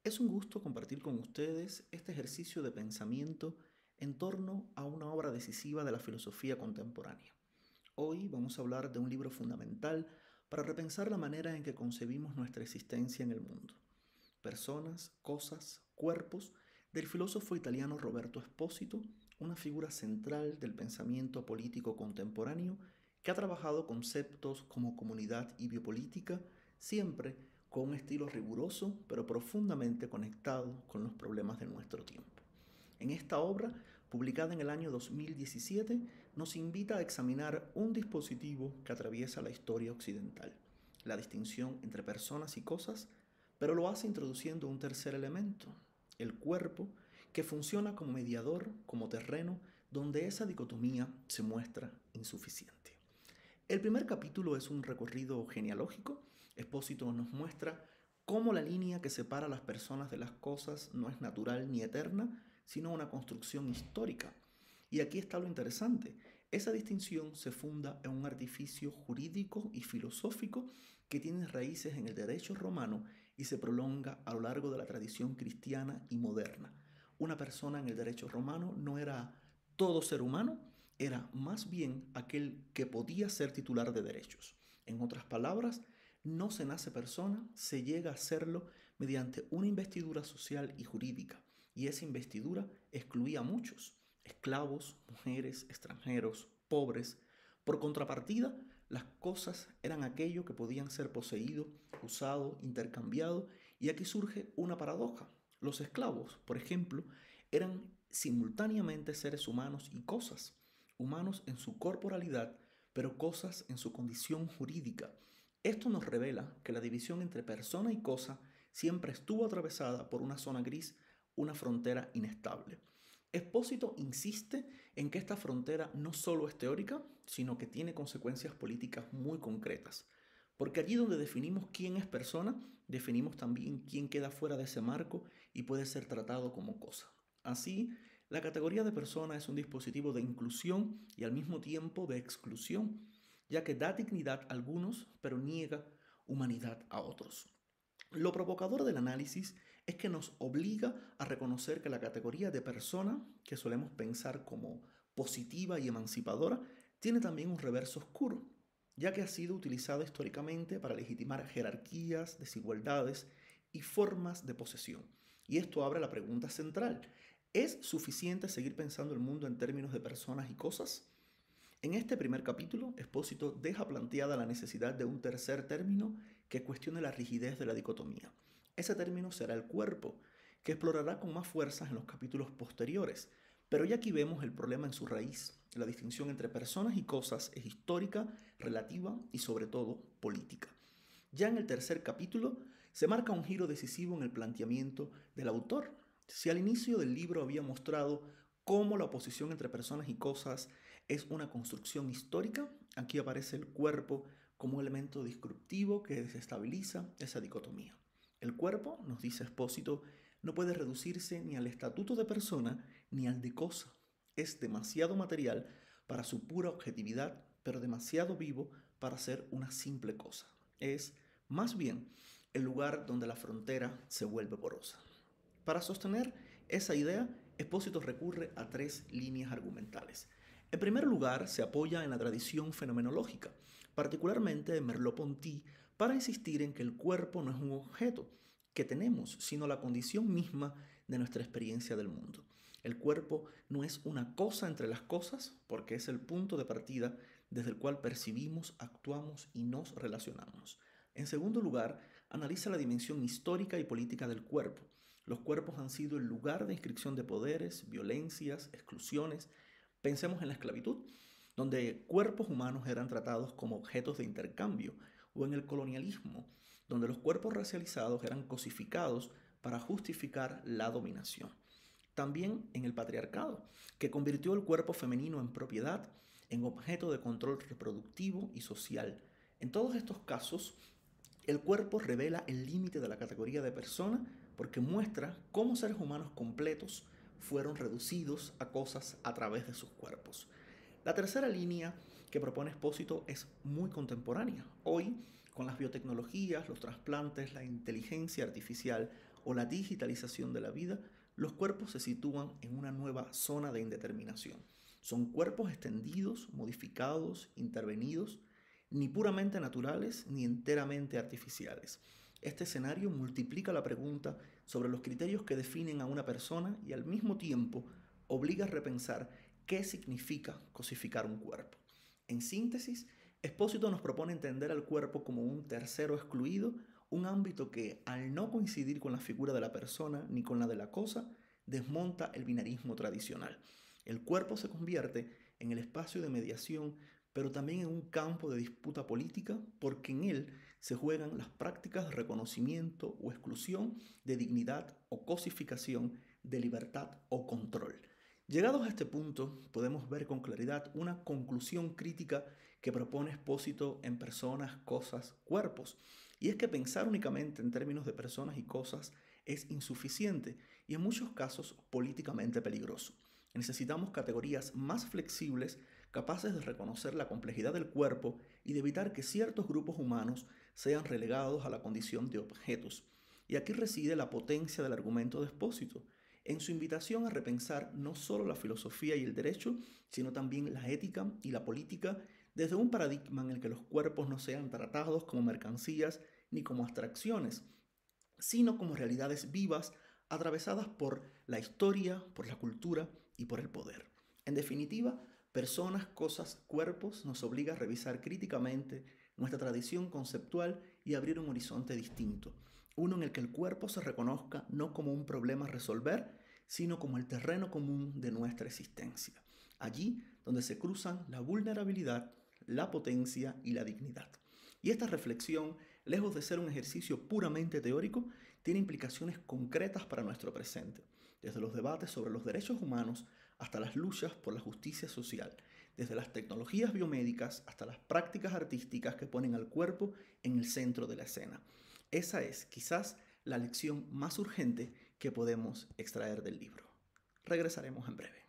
Es un gusto compartir con ustedes este ejercicio de pensamiento en torno a una obra decisiva de la filosofía contemporánea. Hoy vamos a hablar de un libro fundamental para repensar la manera en que concebimos nuestra existencia en el mundo. Personas, cosas, cuerpos, del filósofo italiano Roberto Espósito, una figura central del pensamiento político contemporáneo que ha trabajado conceptos como comunidad y biopolítica, siempre con un estilo riguroso pero profundamente conectado con los problemas de nuestro tiempo. En esta obra, publicada en el año 2017, nos invita a examinar un dispositivo que atraviesa la historia occidental, la distinción entre personas y cosas, pero lo hace introduciendo un tercer elemento, el cuerpo, que funciona como mediador, como terreno, donde esa dicotomía se muestra insuficiente. El primer capítulo es un recorrido genealógico. Espósito nos muestra cómo la línea que separa a las personas de las cosas no es natural ni eterna, sino una construcción histórica. Y aquí está lo interesante. Esa distinción se funda en un artificio jurídico y filosófico que tiene raíces en el derecho romano y se prolonga a lo largo de la tradición cristiana y moderna. Una persona en el derecho romano no era todo ser humano, era más bien aquel que podía ser titular de derechos. En otras palabras, no se nace persona, se llega a serlo mediante una investidura social y jurídica, y esa investidura excluía a muchos, esclavos, mujeres, extranjeros, pobres. Por contrapartida, las cosas eran aquello que podían ser poseído, usado, intercambiado, y aquí surge una paradoja. Los esclavos, por ejemplo, eran simultáneamente seres humanos y cosas, humanos en su corporalidad, pero cosas en su condición jurídica. Esto nos revela que la división entre persona y cosa siempre estuvo atravesada por una zona gris, una frontera inestable. Espósito insiste en que esta frontera no solo es teórica, sino que tiene consecuencias políticas muy concretas. Porque allí donde definimos quién es persona, definimos también quién queda fuera de ese marco y puede ser tratado como cosa. Así, la categoría de persona es un dispositivo de inclusión y al mismo tiempo de exclusión, ya que da dignidad a algunos, pero niega humanidad a otros. Lo provocador del análisis es que nos obliga a reconocer que la categoría de persona, que solemos pensar como positiva y emancipadora, tiene también un reverso oscuro, ya que ha sido utilizada históricamente para legitimar jerarquías, desigualdades y formas de posesión. Y esto abre la pregunta central: ¿es suficiente seguir pensando el mundo en términos de personas y cosas? En este primer capítulo, Espósito deja planteada la necesidad de un tercer término que cuestione la rigidez de la dicotomía. Ese término será el cuerpo, que explorará con más fuerzas en los capítulos posteriores, pero ya aquí vemos el problema en su raíz. La distinción entre personas y cosas es histórica, relativa y sobre todo política. Ya en el tercer capítulo se marca un giro decisivo en el planteamiento del autor. Si al inicio del libro había mostrado cómo la oposición entre personas y cosas es una construcción histórica, aquí aparece el cuerpo como un elemento disruptivo que desestabiliza esa dicotomía. El cuerpo, nos dice Espósito, no puede reducirse ni al estatuto de persona ni al de cosa. Es demasiado material para su pura objetividad, pero demasiado vivo para ser una simple cosa. Es, más bien, el lugar donde la frontera se vuelve porosa. Para sostener esa idea, Espósito recurre a tres líneas argumentales. En primer lugar, se apoya en la tradición fenomenológica, particularmente de Merleau-Ponty, para insistir en que el cuerpo no es un objeto que tenemos, sino la condición misma de nuestra experiencia del mundo. El cuerpo no es una cosa entre las cosas, porque es el punto de partida desde el cual percibimos, actuamos y nos relacionamos. En segundo lugar, analiza la dimensión histórica y política del cuerpo. Los cuerpos han sido el lugar de inscripción de poderes, violencias, exclusiones. Pensemos en la esclavitud, donde cuerpos humanos eran tratados como objetos de intercambio, o en el colonialismo, donde los cuerpos racializados eran cosificados para justificar la dominación. También en el patriarcado, que convirtió el cuerpo femenino en propiedad, en objeto de control reproductivo y social. En todos estos casos, el cuerpo revela el límite de la categoría de persona porque muestra cómo seres humanos completos fueron reducidos a cosas a través de sus cuerpos. La tercera línea que propone Espósito es muy contemporánea. Hoy, con las biotecnologías, los trasplantes, la inteligencia artificial, o la digitalización de la vida, los cuerpos se sitúan en una nueva zona de indeterminación. Son cuerpos extendidos, modificados, intervenidos, ni puramente naturales ni enteramente artificiales. Este escenario multiplica la pregunta sobre los criterios que definen a una persona y al mismo tiempo obliga a repensar qué significa cosificar un cuerpo. En síntesis, Expósito nos propone entender al cuerpo como un tercero excluido, un ámbito que, al no coincidir con la figura de la persona ni con la de la cosa, desmonta el binarismo tradicional. El cuerpo se convierte en el espacio de mediación, pero también en un campo de disputa política, porque en él se juegan las prácticas de reconocimiento o exclusión, de dignidad o cosificación, de libertad o control. Llegados a este punto, podemos ver con claridad una conclusión crítica que propone Expósito en personas, cosas, cuerpos. Y es que pensar únicamente en términos de personas y cosas es insuficiente y en muchos casos políticamente peligroso. Necesitamos categorías más flexibles, capaces de reconocer la complejidad del cuerpo y de evitar que ciertos grupos humanos sean relegados a la condición de objetos. Y aquí reside la potencia del argumento de Expósito, en su invitación a repensar no solo la filosofía y el derecho, sino también la ética y la política desde un paradigma en el que los cuerpos no sean tratados como mercancías ni como abstracciones, sino como realidades vivas atravesadas por la historia, por la cultura y por el poder. En definitiva, personas, cosas, cuerpos nos obliga a revisar críticamente nuestra tradición conceptual y abrir un horizonte distinto, uno en el que el cuerpo se reconozca no como un problema a resolver, sino como el terreno común de nuestra existencia, allí donde se cruzan la vulnerabilidad, la potencia y la dignidad. Y esta reflexión, lejos de ser un ejercicio puramente teórico, tiene implicaciones concretas para nuestro presente, desde los debates sobre los derechos humanos hasta las luchas por la justicia social, desde las tecnologías biomédicas hasta las prácticas artísticas que ponen al cuerpo en el centro de la escena. Esa es, quizás, la lección más urgente que podemos extraer del libro. Regresaremos en breve.